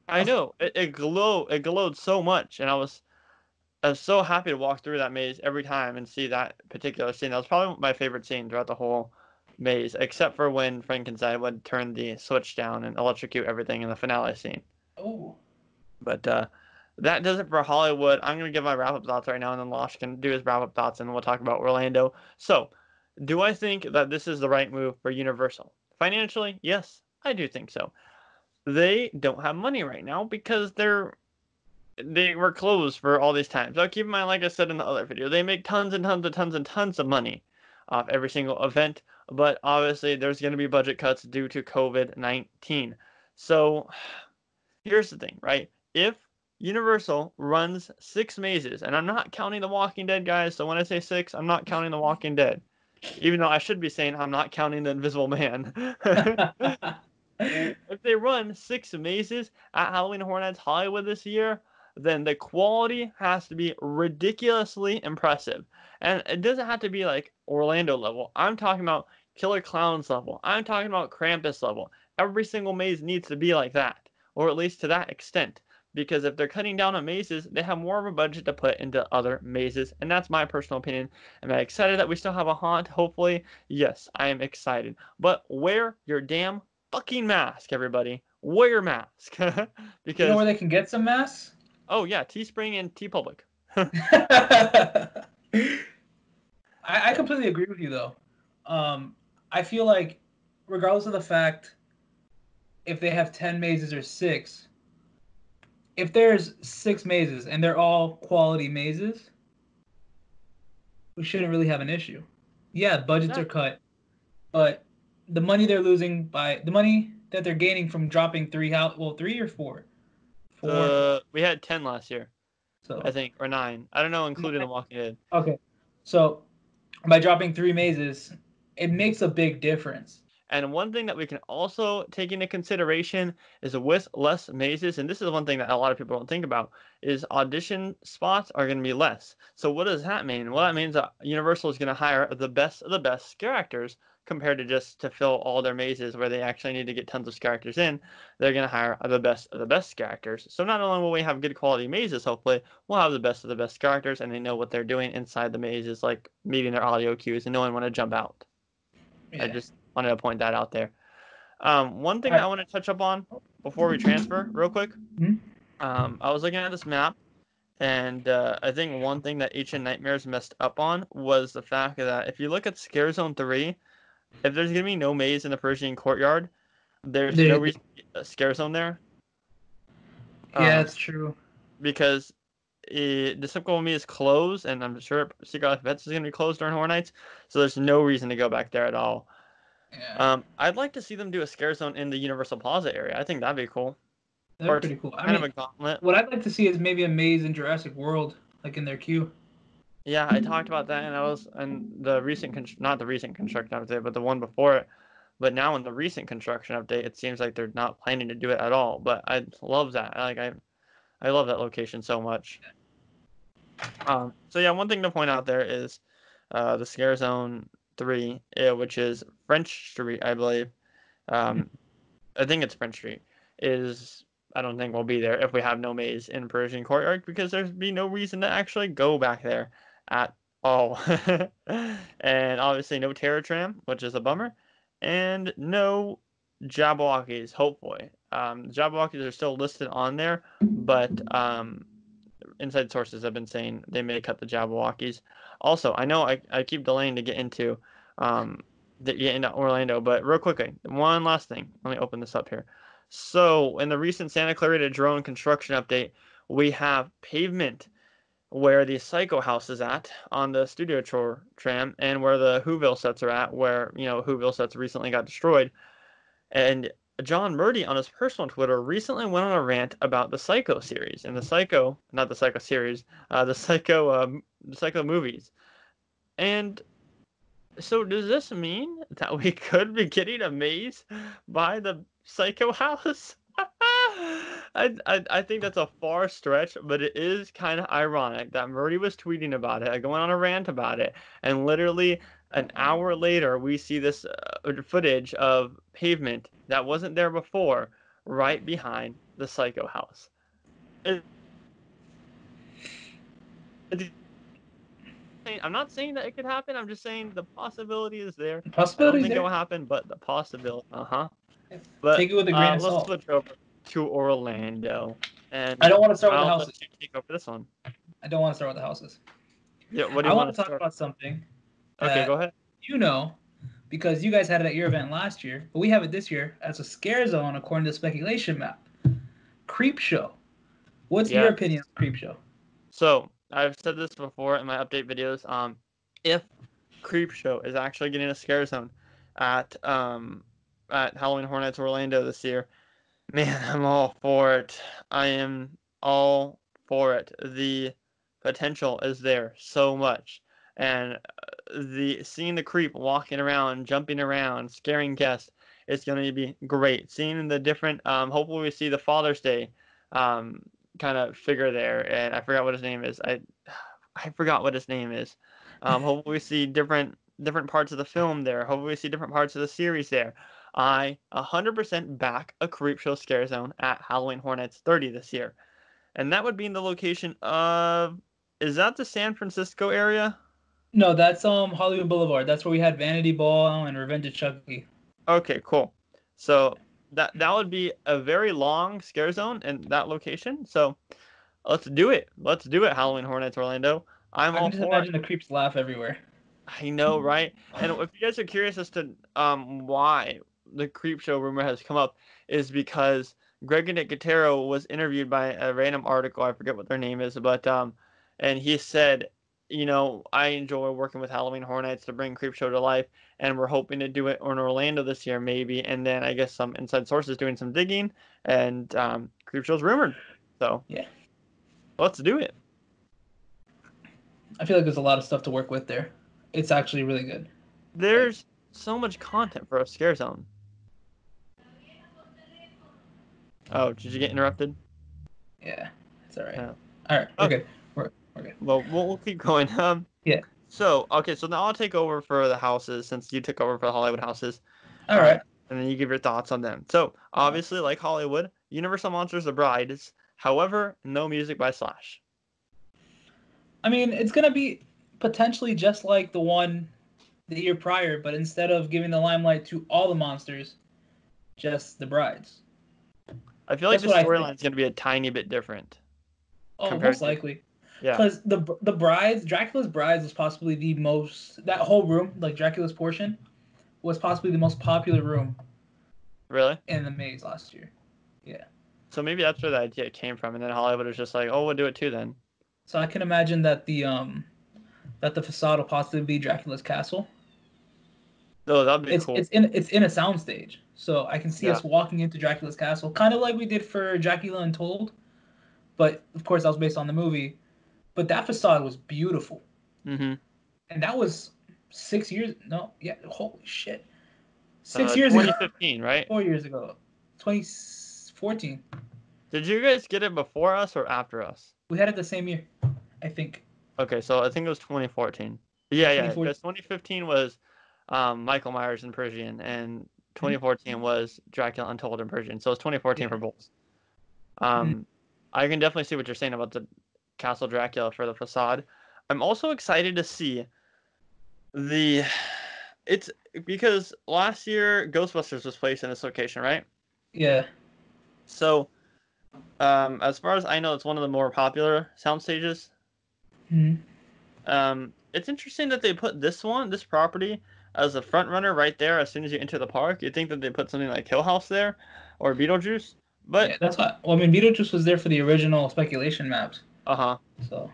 I
I
was,
know it glowed so much, and I was so happy to walk through that maze every time and see that particular scene. That was probably my favorite scene throughout the whole maze, except for when Frankenstein would turn the switch down and electrocute everything in the finale scene.
oh,
But that does it for Hollywood. I'm going to give my wrap up thoughts right now, and then Losh can do his wrap up thoughts, and we'll talk about Orlando. So, do I think that this is the right move for Universal? Financially, yes, I do think so. They don't have money right now because they were closed for all these times. Now, keep in mind, like I said in the other video, they make tons and tons and tons and tons of money off every single event, but obviously there's going to be budget cuts due to COVID-19. So here's the thing, right? If Universal runs 6 mazes, and I'm not counting The Walking Dead, guys, so when I say 6, I'm not counting The Walking Dead. Even though I should be saying I'm not counting the Invisible Man. If they run 6 mazes at Halloween Horror Nights Hollywood this year, then the quality has to be ridiculously impressive. And it doesn't have to be like Orlando level. I'm talking about Killer Clowns level. I'm talking about Krampus level. Every single maze needs to be like that, or at least to that extent. Because if they're cutting down on mazes, they have more of a budget to put into other mazes. And that's my personal opinion. Am I excited that we still have a haunt? Hopefully, yes, I am excited. But wear your damn fucking mask, everybody. Wear your mask.
You know
Because,
where they can get some masks?
oh yeah, Teespring and TeePublic.
I completely agree with you though. I feel like regardless of the fact if they have 10 mazes or 6, if there's 6 mazes and they're all quality mazes, we shouldn't really have an issue. Yeah, budgets are cut, but the money they're losing by the money that they're gaining from dropping 3 3 or 4. 4.
We had 10 last year, I
So
think, or 9. I don't know, including the Walking Dead.
okay. So by dropping 3 mazes, it makes a big difference.
And one thing that we can also take into consideration is with less mazes, and this is one thing that a lot of people don't think about, is audition spots are going to be less. So what does that mean? Well, that means that Universal is going to hire the best of the best scare actors compared to just to fill all their mazes where they actually need to get tons of scare actors in. They're going to hire the best of the best scare actors. So not only will we have good quality mazes, hopefully, we'll have the best of the best scare actors, and they know what they're doing inside the mazes, like meeting their audio cues, and no one want to jump out. I just wanted to point that out there. One thing that I want to touch up on before we transfer, real quick. I was looking at this map, and I think one thing that HN Nightmares messed up on was the fact that if you look at Scare Zone 3, if there's going to be no maze in the Persian Courtyard, there's no reason to get a Scare Zone there.
Yeah, that's true.
Because Despicable Me is closed, and I'm sure Secret Life of Pets is going to be closed during Horror Nights, so there's no reason to go back there at all.
Yeah.
I'd like to see them do a Scare Zone in the Universal Plaza area. I think that'd be cool.
That'd be pretty cool.
Kind of a gauntlet.
What I'd like to see is maybe a maze in Jurassic World, like in their queue.
Yeah, I talked about that, and the recent not the recent construction update, but the one before it. But now in the recent construction update, it seems like they're not planning to do it at all. But I love that. I love that location so much. So yeah, one thing to point out there is the Scare Zone 3, which is French Street, I believe. I think it's French Street. I don't think we'll be there if we have no maze in Persian Courtyard because there'd be no reason to actually go back there at all. And obviously no Terror Tram, which is a bummer, and no Jabberwockies, hopefully. Jabberwockies are still listed on there, but inside sources have been saying they may cut the Jabberwockies. Also, I know I keep delaying to get into Orlando, but real quickly, one last thing. Let me open this up here. So, in the recent Santa Clarita drone construction update, we have pavement where the Psycho House is at on the Studio Tour tram, and where the Whoville sets are at, where Whoville sets recently got destroyed. And John Murdy on his personal Twitter recently went on a rant about the Psycho series and the Psycho movies. And so does this mean that we could be getting a maze by the Psycho House? I think that's a far stretch, but it is kind of ironic that Murdy was tweeting about it, going on a rant about it, and literally an hour later we see this footage of pavement that wasn't there before right behind the Psycho House. I'm not saying that it could happen. I'm just saying the possibility is there. I don't think it will happen, but the possibility. But
take it with a grain of salt.
Let's switch over to Orlando. And
I don't want to start with the
I'll
houses.
let you take over this one.
I don't want to start with the houses.
Yeah, what do you want to
talk
start?
about something.
Okay, go ahead.
Because you guys had it at your event last year, but we have it this year as a Scare Zone according to the speculation map. Creepshow. What's your opinion on Creepshow?
So I've said this before in my update videos. If Creepshow is actually getting a Scare Zone at Halloween Horror Nights Orlando this year, man, I'm all for it. I am all for it. The potential is there so much. and seeing the creep walking around, jumping around, scaring guests, it's going to be great. Seeing the different, hopefully we see the Father's Day kind of figure there, and I forgot what his name is. I forgot what his name is. Hopefully we see different parts of the film there. Hopefully we see different parts of the series there. I 100% back a creep show scare zone at Halloween Hornets 30 this year, and that would be in the location of. Is that the San Francisco area?
No, that's Hollywood Boulevard. That's where we had Vanity Ball and Revenge of Chucky.
Okay, cool. So that would be a very long scare zone in that location. So let's do it. Let's do it, Halloween Hornets Orlando. I'm
I
all
can just
for it.
imagine the creeps laugh everywhere.
I know, right? And if you guys are curious as to why the creep show rumor has come up, is because Greg Nicotero was interviewed by a random article. I forget what their name is, but and he said, I enjoy working with Halloween Hornets to bring creep show to life, and we're hoping to do it in Orlando this year, maybe. And then I guess some inside sources doing some digging, and creep show's rumored. So
Yeah,
let's do it.
I feel like there's a lot of stuff to work with there. It's actually really good.
There's so much content for a scare zone. Oh, did you get interrupted?
Yeah, it's all right.
Yeah.
All right, we're
Okay.
good. We're good.
Well, we'll keep going.
Yeah.
So now I'll take over for the houses since you took over for the Hollywood houses.
All right.
And then you give your thoughts on them. So obviously, like Hollywood, Universal Monsters: The Brides. However, no music by Slash.
I mean, it's gonna be potentially just like the one the year prior, but instead of giving the limelight to all the monsters, just the brides.
I feel like
That's
the
what I
storyline
think.
is going to be a tiny bit different.
Oh,
compared
most
to
likely.
Yeah.
Because the brides, Dracula's brides was possibly the most, that whole room, like Dracula's portion, was possibly the most popular room
Really?
in the maze last year. Yeah.
So maybe that's where the idea came from, and then Hollywood was just like, "Oh, we'll do it too then."
So I can imagine that the facade will possibly be Dracula's castle.
Oh, that'd be
It's
cool.
it's in a soundstage, so I can see
Yeah.
us walking into Dracula's castle, kind of like we did for Dracula Untold. But of course, that was based on the movie. But that facade was beautiful,
Mm-hmm.
and that was 6 years. No, yeah, holy shit, 6 years ago,
2015, right?
4 years ago, 2014.
Did you guys get it before us or after us?
We had it the same year, I think.
Okay, so I think it was 2014.
Yeah,
Yeah,
2014.
because 2015 was Michael Myers and Persian, and 2014 was Dracula Untold and Persian. So it's 2014
Yeah.
for both.
Mhm.
I can definitely see what you're saying about the Castle Dracula for the facade. I'm also excited to see it's because last year Ghostbusters was placed in this location, right?
Yeah.
So, as far as I know, it's one of the more popular sound stages.
Mhm.
It's interesting that they put this property, as a front runner right there as soon as you enter the park. You'd think that they put something like Hill House there, or Beetlejuice, but
Yeah, that's why. Well, I mean, Beetlejuice was there for the original speculation maps,
uh-huh.
so.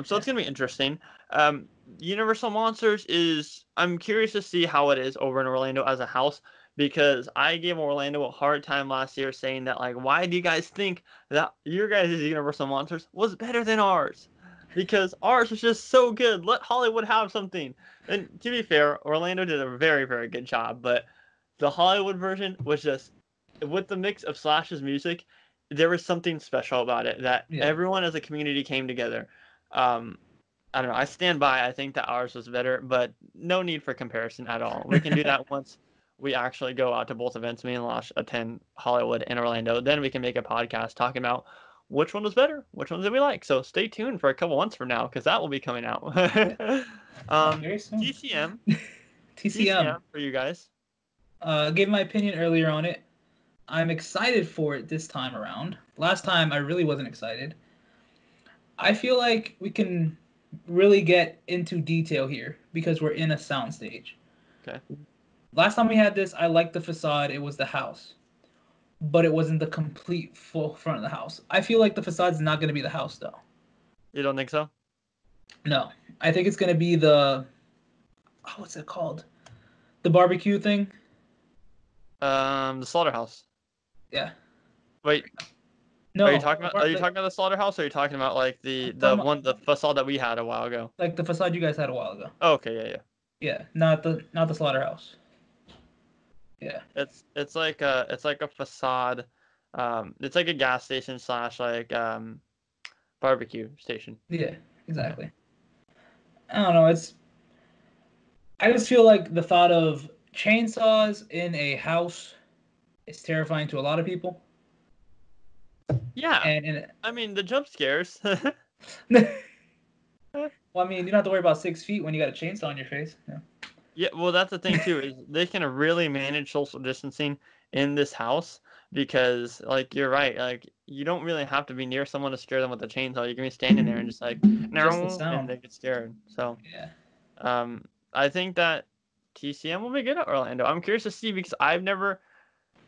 So it's gonna be interesting. Um, Universal Monsters I'm curious to see how it is over in Orlando as a house, because I gave Orlando a hard time last year saying that, like, why do you guys think that your guys' Universal Monsters was better than ours? Because ours was just so good. Let Hollywood have something. And to be fair, Orlando did a very, very good job, but the Hollywood version was just, with the mix of Slash's music, there was something special about it that
Yeah.
everyone as a community came together. um, I don't know. I stand by. I think that ours was better, but no need for comparison at all. We can do that once we actually go out to both events. Me and Losh attend Hollywood and Orlando. Then we can make a podcast talking about which one was better, which ones did we like. So stay tuned for a couple months from now, because that will be coming out.
Very soon.
TCM,
TCM.
for you guys.
I gave my opinion earlier on it. I'm excited for it this time around. Last time I really wasn't excited. I feel like we can really get into detail here because we're in a soundstage.
Okay.
Last time we had this, I liked the facade. It was the house, but it wasn't the complete full front of the house. I feel like the facade's not going to be the house though.
You don't think so?
No, I think it's going to be what's it called? The barbecue thing.
The slaughterhouse.
Yeah.
Wait. Are you
No,
talking about? Are you
like,
talking about the slaughterhouse? Or are you talking about like
I'm
the
talking about,
one the facade that we had a while ago?
like the facade you guys had a while ago.
Oh, okay, yeah, yeah.
Yeah, not the slaughterhouse. Yeah,
It's like a facade. It's like a gas station slash like barbecue station.
yeah,
Yeah.
exactly. I don't know. I just feel like the thought of chainsaws in a house is terrifying to a lot of people.
Yeah.
And in
I mean the jump scares.
well, I mean, you don't have to worry about 6 feet when you got a chainsaw in your face. Yeah.
Yeah, well, that's the thing too, is they can really manage social distancing in this house because, like, you're right. Like, you don't really have to be near someone to scare them with a chainsaw. You can be standing there and just like,
Just the
no, and
sound.
they get scared. So,
Yeah.
um, I think that TCM will be good at Orlando. I'm curious to see because I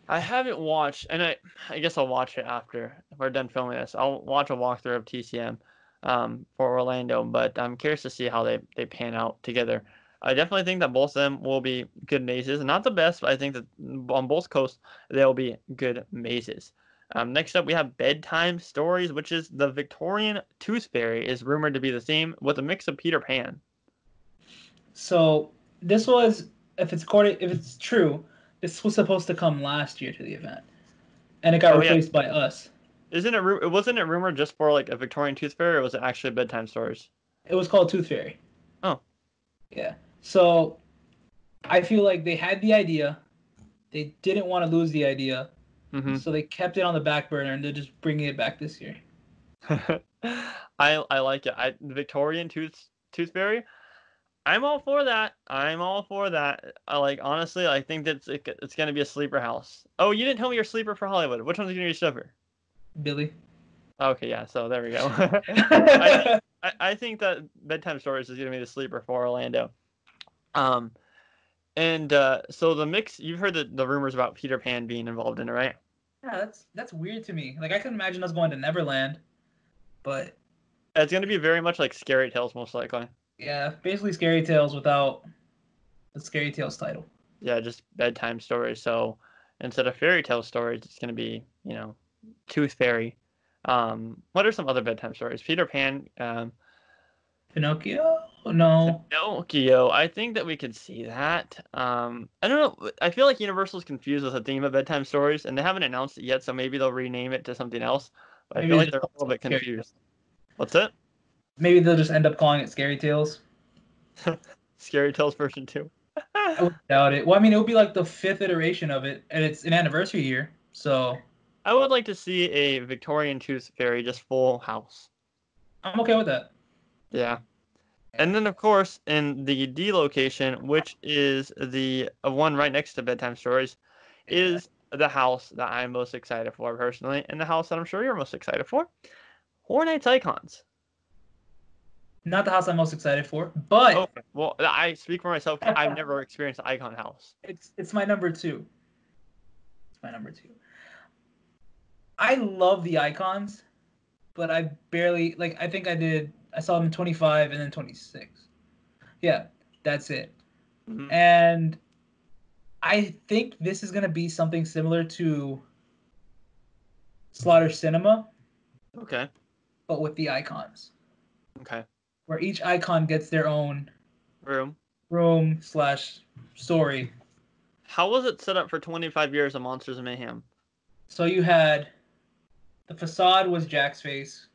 haven't watched, and I guess I'll watch it after we're done filming this. I'll watch a walkthrough of TCM, for Orlando, but I'm curious to see how they pan out together. I definitely think that both of them will be good mazes. Not the best, but I think that on both coasts they'll be good mazes. Next up, we have Bedtime Stories, which is the Victorian Tooth Fairy is rumored to be the theme with a mix of Peter Pan.
So this was, if it's true, this was supposed to come last year to the event, and it got
Oh yeah,
replaced by us.
wasn't it rumored just for like a Victorian Tooth Fairy, or was it actually Bedtime Stories?
It was called Tooth Fairy.
Oh.
Yeah. So I feel like they had the idea, they didn't want to lose the idea,
Mm-hmm.
so they kept it on the back burner, and they're just bringing it back this year.
I like it. The Victorian Tooth Fairy. I'm all for that. I'm all for that. I like honestly. I think it's gonna be a sleeper house. Oh, you didn't tell me your sleeper for Hollywood. Which one's gonna be your sleeper?
Billy.
Okay, yeah. So there we go. I think that Bedtime Stories is gonna be the sleeper for Orlando. Um, and so the mix. You've heard the rumors about Peter Pan being involved in it, right?
Yeah, that's weird to me. Like I can imagine us going to Neverland, but
It's gonna be very much like Scary Tales, most likely.
yeah, basically Scary Tales without the Scary Tales title.
Yeah, just bedtime stories. So instead of fairy tale stories, it's gonna be, Tooth Fairy. What are some other bedtime stories? Peter Pan,
Pinocchio? No.
Pinocchio. I think that we could see that. I don't know. I feel like Universal's confused with the theme of bedtime stories, and they haven't announced it yet. So maybe they'll rename it to something else. But I
Maybe
feel
they
like
just
they're a
call
little bit
it Scary
confused.
Tales.
What's it?
Maybe they'll just end up calling it Scary Tales.
Scary Tales version 2.
I would doubt it. Well, I mean, it would be like the fifth iteration of it, and it's an anniversary year, so
I would like to see a Victorian Tooth Fairy just full house.
I'm okay with that.
Yeah. And then, of course, in the D location, which is the one right next to Bedtime Stories,
Yeah.
is the house that I'm most excited for personally, and the house that I'm sure you're most excited for, Horror Nights Icons.
Not the house I'm most excited for, but
Okay, well, I speak for myself because I've never experienced the Icon House.
it's my number two. It's my number two. I love the icons, but I barely like. I think I saw them in 25 and then 26. Yeah, that's it.
Mhm.
And I think this is gonna be something similar to Slaughter Cinema,
Okay,
but with the icons,
okay.
where each icon gets their own
Room.
room slash story.
How was it set up for 25 years of Monsters of Mayhem?
So you had the facade was Jack's face.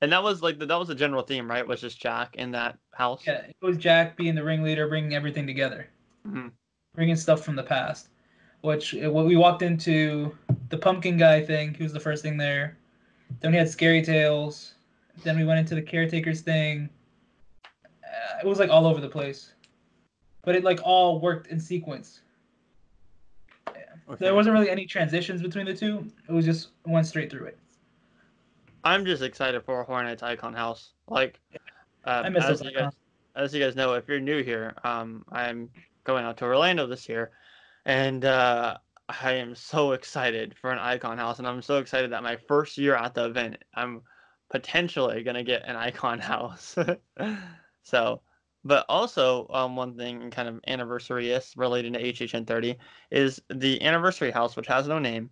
And that was that was the general theme, right? Was just Jack in that house.
Yeah, it was Jack being the ringleader, bringing everything together,
hmm
bringing stuff from the past. Which when we walked into the pumpkin guy thing, he was the first thing there. Then we had Scary Tales. Then we went into the caretakers thing. It was like all over the place, but it like all worked in sequence. Yeah. There
Okay.
wasn't really any transitions between the two. It was just went straight through it.
I'm just excited for Horror Nights Icon House.
I miss those icons.
As you guys know, if you're new here, I'm going out to Orlando this year, and I am so excited for an Icon House, and I'm so excited that my first year at the event, I'm potentially gonna get an Icon House. So, but also one thing kind of anniversary is relating to HHN 30 is the anniversary house, which has no name.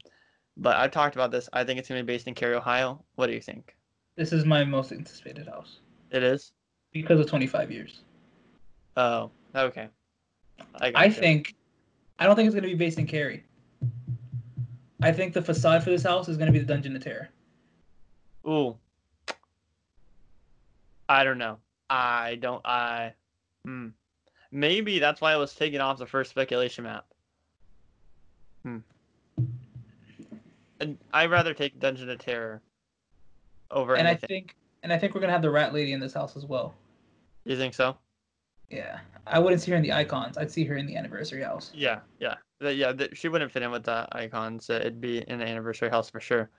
But I talked about this. I think it's going to be based in Cary, Ohio. What do you think?
This is my most anticipated house
It is?
because of 25 years.
Oh, okay. I
I
got you.
think I don't think it's going to be based in Cary. I think the facade for this house is going to be the Dungeon of Terror.
Ooh, I don't know. I don't. Hmm. Maybe that's why it was taken off the first speculation map. Hmm. And I'd rather take Dungeon of Terror over
And
anything.
I think we're going to have the Rat Lady in this house as well.
You think so?
Yeah. I wouldn't see her in the icons. I'd see her in the anniversary house.
Yeah, yeah. She wouldn't fit in with the icons. It'd be in the anniversary house for sure.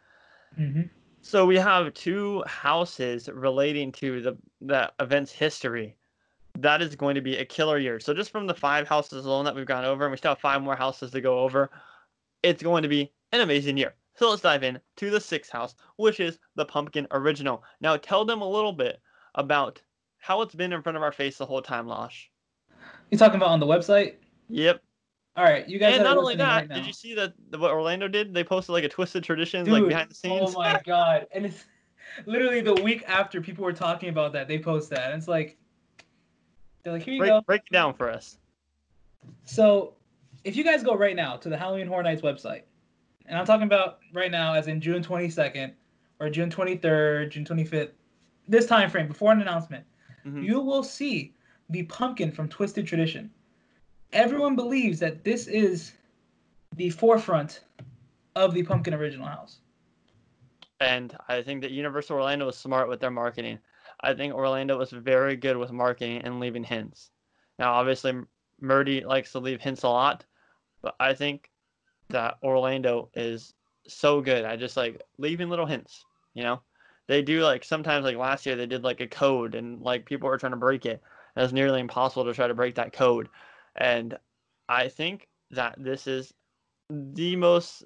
Mm-hmm.
So we have two houses relating to the event's history. That is going to be a killer year. So just from the 5 houses alone that we've gone over, and we still have 5 more houses to go over, it's going to be an amazing year. So let's dive in to the 6th house, which is the Pumpkin Original. Now tell them a little bit about how it's been in front of our face the whole time, Losh.
You talking about on the website?
Yep.
All right, you guys
And
that are
not only
listening right
that, did
now.
you see that what Orlando did? They posted like a Twisted Traditions like
Dude,
behind the
oh
scenes.
my god. And it's literally the week after people were talking about that, they post that. And it's like, they're like, here you go.
Break it down for us.
So, if you guys go right now to the Halloween Horror Nights website, and I'm talking about right now as in June 22nd or June 23rd, June 25th, this time frame before an announcement, you will see the pumpkin from Twisted Tradition. Everyone believes that this is the forefront of the pumpkin original house.
And I think that Universal Orlando was smart with their marketing. I think Orlando was very good with marketing and leaving hints. Now, obviously, Murdy likes to leave hints a lot, but I think that Orlando is so good at just like leaving little hints. You know, they do like sometimes like last year they did like a code and like people were trying to break it. And it was nearly impossible to try to break that code. And I think that this is the most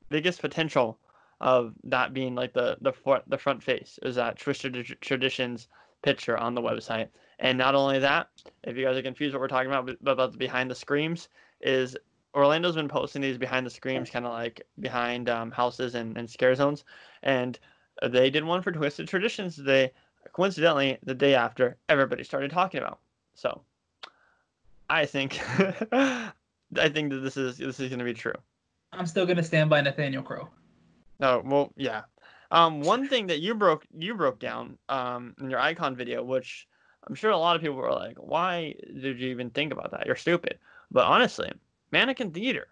biggest potential of that being like the front face is that Twisted Traditions picture on the website. And not only that, if you guys are confused what we're talking about the behind the screams, is Orlando's been posting these behind the screams kind of like behind houses and scare zones, and they did one for Twisted Traditions today. Coincidentally, the day after everybody started talking about. So I think I think that this is going to be true.
I'm still gonna stand by Nathaniel Crow.
Oh, well, yeah. One thing that you broke down in your icon video, which I'm sure a lot of people were like, "Why did you even think about that? You're stupid." But honestly, Mannequin Theater,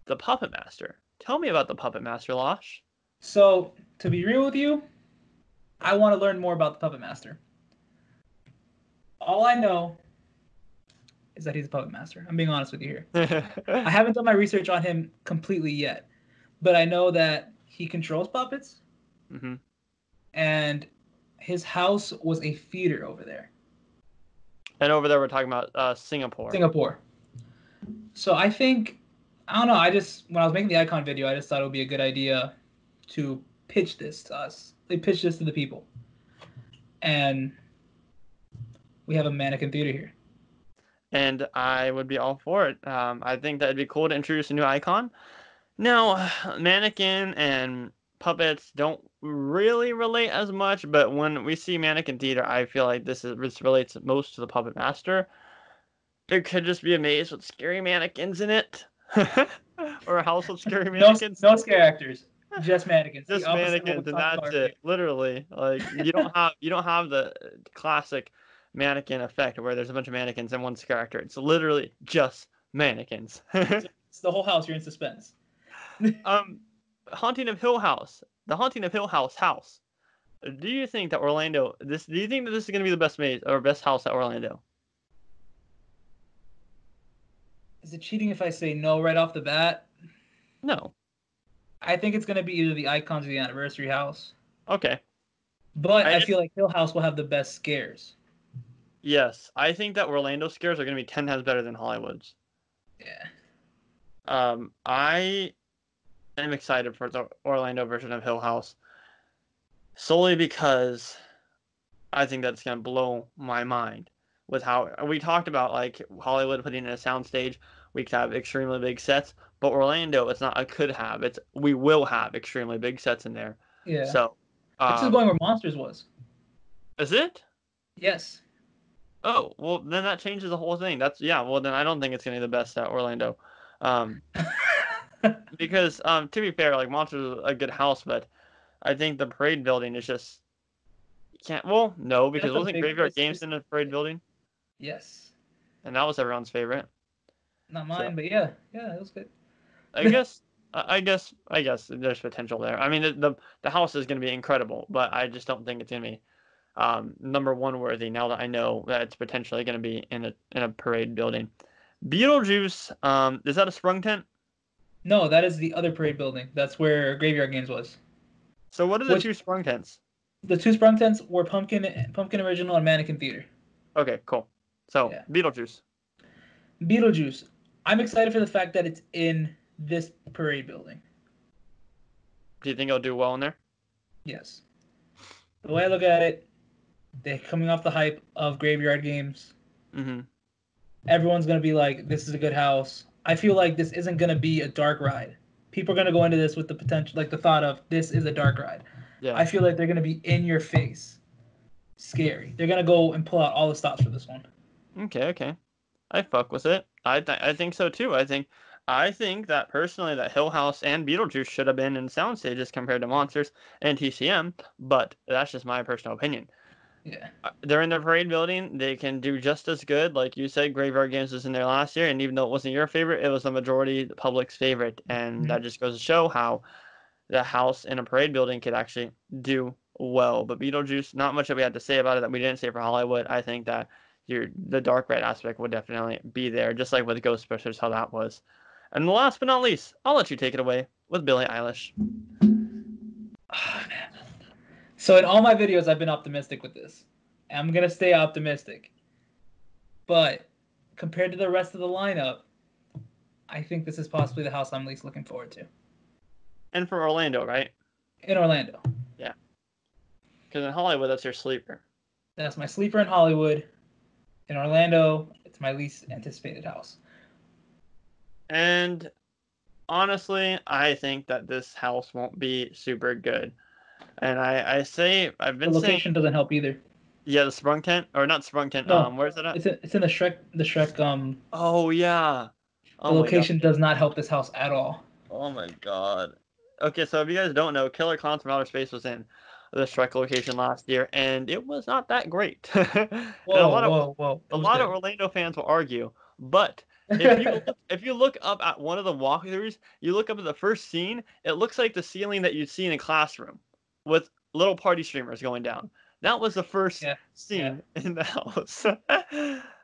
the Puppet Master. Tell me about the Puppet Master, Losh.
So, to be real with you, I want to learn more about the Puppet Master. All I know is that he's a Puppet Master. I'm being honest with you here. I haven't done my research on him completely yet, but I know that he controls puppets, and his house was a theater over there.
And over there, we're talking about Singapore.
Singapore. So I think, I don't know, when I was making the icon video, I just thought it would be a good idea to pitch this to us. They pitch this to the people. And we have a mannequin theater here.
And I would be all for it. I think that it'd be cool to introduce a new icon. Now, mannequin and puppets don't really relate as much, but when we see Mannequin Theater, I feel like this relates most to the Puppet Master. There could just be a maze with scary mannequins in it, or a house with scary mannequins.
No scare actors, just mannequins.
Just mannequins, and that's it. Literally, like you don't have the classic mannequin effect where there's a bunch of mannequins and one scare actor. It's literally just mannequins.
It's the whole house. You're in suspense.
Haunting of Hill House. The Haunting of Hill House house. Do you think that Orlando do you think that this is gonna be the best maze or best house at Orlando?
Is it cheating if I say no right off the bat?
No.
I think it's gonna be either the Icons or the Anniversary House.
Okay.
But I feel like Hill House will have the best scares.
Yes. I think that Orlando scares are gonna be 10 times better than Hollywood's.
Yeah.
I am excited for the Orlando version of Hill House. Solely because I think that's gonna blow my mind with how we talked about like Hollywood putting in a soundstage. We could have extremely big sets, But Orlando, it's not a could have. It's we will have extremely big sets in there.
Yeah.
So,
This is going where Monsters was.
is it?
Yes.
Oh, well, then that changes the whole thing. Well, then I don't think it's going to be the best at Orlando. Um, because, to be fair, like, Monsters is a good house, but I think the parade building is just, well, no, because wasn't Graveyard Games in the parade building?
Yes.
And that was everyone's favorite.
Not mine, but yeah. Yeah, it was good.
I guess, I guess there's potential there. I mean, the house is going to be incredible, but I just don't think it's going to be number one worthy now that I know that it's potentially going to be in a parade building. Beetlejuice, is that a sprung tent?
No, that is the other parade building. That's where Graveyard Games was.
So what are the two sprung tents?
The two sprung tents were Pumpkin Original and Mannequin Theater.
Okay, cool. So yeah. Beetlejuice.
I'm excited for the fact that it's in this parade building.
Do you think it'll do well in there?
Yes. The way I look at it, they're coming off the hype of Graveyard Games.
Mm-hmm.
Everyone's going to be like, this is a good house. I feel like this isn't going to be a dark ride. People are going to go into this with the potential, like the thought of, this is a dark ride. Yeah. I feel like they're going to be in your face. Scary. They're going to go and pull out all the stops for this one.
Okay. I fuck with it. I think so too. I think that personally that Hill House and Beetlejuice should have been in sound stages compared to Monsters and TCM, but that's just my personal opinion.
Yeah.
They're in the parade building. They can do just as good. Like you said, Graveyard Games was in there last year, and even though it wasn't your favorite, it was the majority the public's favorite, and that just goes to show how the house in a parade building could actually do well. But Beetlejuice, not much that we had to say about it that we didn't say for Hollywood. I think that the dark ride aspect would definitely be there, just like with Ghostbusters, how that was. And last but not least, I'll let you take it away with Billie Eilish.
Oh, man. So in all my videos, I've been optimistic with this. I'm going to stay optimistic. But compared to the rest of the lineup, I think this is possibly the house I'm least looking forward to.
And for Orlando, right?
In Orlando.
Yeah. Because in Hollywood, that's your sleeper.
That's my sleeper in Hollywood. In Orlando, it's my least anticipated house.
And honestly, I think that this house won't be super good. And I've been saying
the location doesn't help either.
Yeah, the sprung tent, or not sprung tent.
No,
where's it at?
It's in the Shrek.
Oh yeah.
The location does not help this house at all.
Oh my god. Okay, so if you guys don't know, Killer Clowns from Outer Space was in the Shrek location last year, and it was not that great.
Whoa.
A lot of Orlando fans will argue, but if you look up at one of the walkthroughs, you look up at the first scene, it looks like the ceiling that you'd see in a classroom with little party streamers going down. That was the first scene in the house.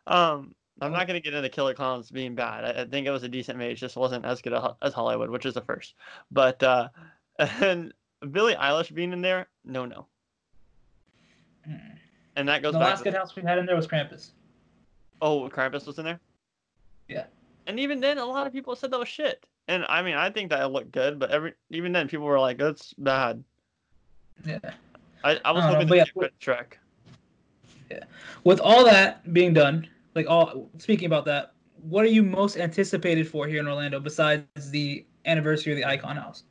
I'm not going to get into Killer Clowns being bad. I think it was a decent mate. It just wasn't as good as Hollywood, which is the first. But and Billie Eilish being in there, no. And that goes back.
The last good house we had in there was Krampus.
Oh, Krampus was in there?
Yeah.
And even then, a lot of people said that was shit. And I mean, I think that it looked good, but even then, people were like, "That's bad."
Yeah.
I was hoping to get Shrek.
Yeah. With all that being done, speaking about that, what are you most anticipated for here in Orlando besides the anniversary of the Icon House?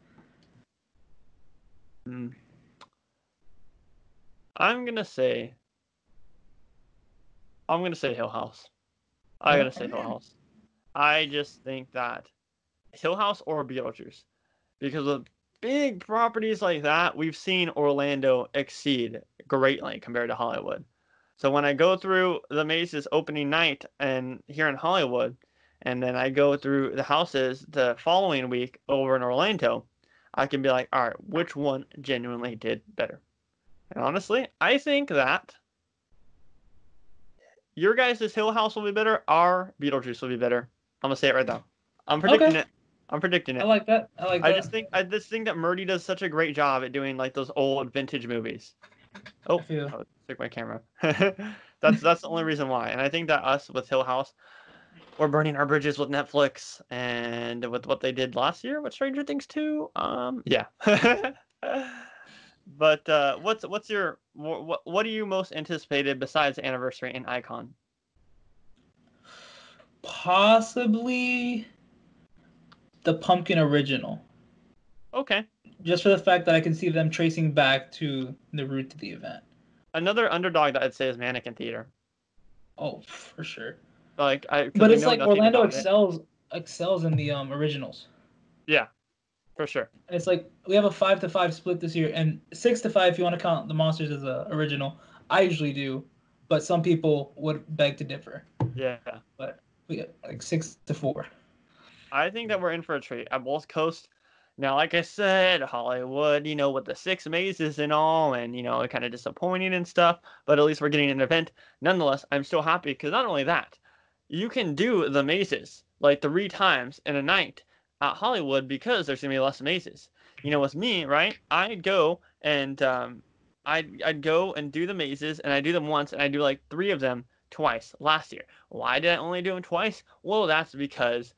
I'm gonna say Hill House. I'm gonna say Hill House. I just think that Hill House or Beetlejuice, because of big properties like that, we've seen Orlando exceed greatly compared to Hollywood. So when I go through the mazes opening night and here in Hollywood, and then I go through the houses the following week over in Orlando, I can be like, all right, which one genuinely did better? And honestly, I think that your guys' Hill House will be better, our Beetlejuice will be better. I'm going to say it right now. I'm predicting it. I'm predicting it.
I like that. I
just think that Murdy does such a great job at doing like those old vintage movies. Oh, took my camera. That's the only reason why. And I think that us with Hill House, we're burning our bridges with Netflix and with what they did last year with Stranger Things 2. Yeah. But what do you most anticipated besides Anniversary and
Possibly the pumpkin original.
Okay.
Just for the fact that I can see them tracing back to the root to the event.
Another underdog that I'd say is Mannequin Theater.
Oh, for sure.
Like, because
But
we
it's
know
like
nothing
Orlando
about it.
excels in the originals.
Yeah, for sure.
And it's like we have a 5-5 split this year, and 6-5 if you want to count the monsters as a original. I usually do, but some people would beg to differ.
Yeah.
But we got like 6-4.
I think that we're in for a treat at both coasts. Now, like I said, Hollywood, with the 6 mazes and all, and, kind of disappointing and stuff, but at least we're getting an event. Nonetheless, I'm still happy because not only that, you can do the mazes like 3 times in a night at Hollywood because there's going to be less mazes. With me, right? I'd go and I'd go and do the mazes, and I do them once, and I do like 3 of them twice last year. Why did I only do them twice? Well, that's because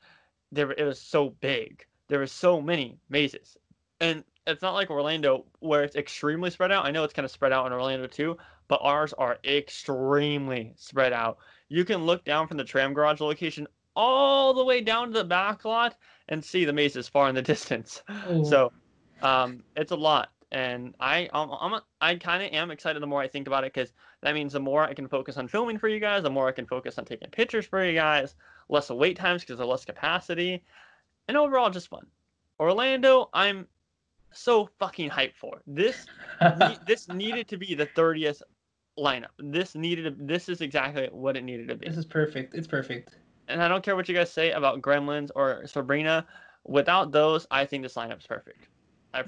it was so big. There were so many mazes, and it's not like Orlando where it's extremely spread out. I know it's kind of spread out in Orlando too, but ours are extremely spread out. You can look down from the tram garage location all the way down to the back lot and see the mazes far in the distance.
Oh,
So, it's a lot, and I kind of am excited the more I think about it because that means the more I can focus on filming for you guys, the more I can focus on taking pictures for you guys, less wait times because of less capacity, and overall just fun. Orlando, I'm so fucking hyped for. This needed to be the 30th lineup. This is exactly what it needed to be.
this is perfect. It's perfect.
And I don't care what you guys say about Gremlins or Sabrina. Without those, I think this lineup's perfect.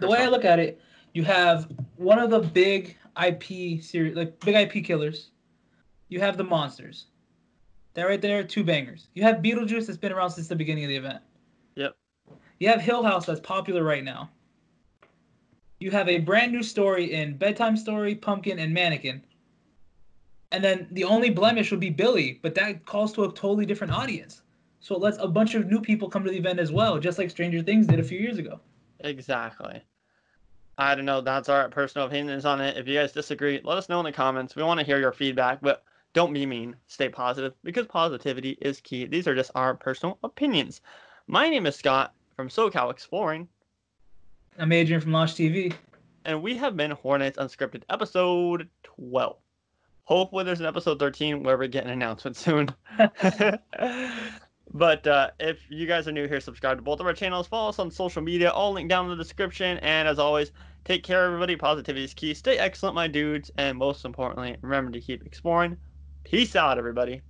The way I look at it, you have one of the big IP series, like big IP killers. You have the monsters. That right there, 2 bangers. You have Beetlejuice that's been around since the beginning of the event.
Yep.
You have Hill House that's popular right now. You have a brand new story in Bedtime Story, Pumpkin, and Mannequin. And then the only blemish would be Billy, but that calls to a totally different audience. So it lets a bunch of new people come to the event as well, just like Stranger Things did a few years ago.
Exactly. I don't know. That's our personal opinions on it. If you guys disagree, let us know in the comments. We want to hear your feedback, but don't be mean. Stay positive because positivity is key. These are just our personal opinions. My name is Scott from SoCalExploring.
I'm Adrian from LoshTV.
And we have been Hornets Unscripted episode 12. Hopefully there's an episode 13 where we get an announcement soon. But if you guys are new here, subscribe to both of our channels. Follow us on social media. All linked down in the description. And as always, take care, everybody. Positivity is key. Stay excellent, my dudes. And most importantly, remember to keep exploring. Peace out, everybody.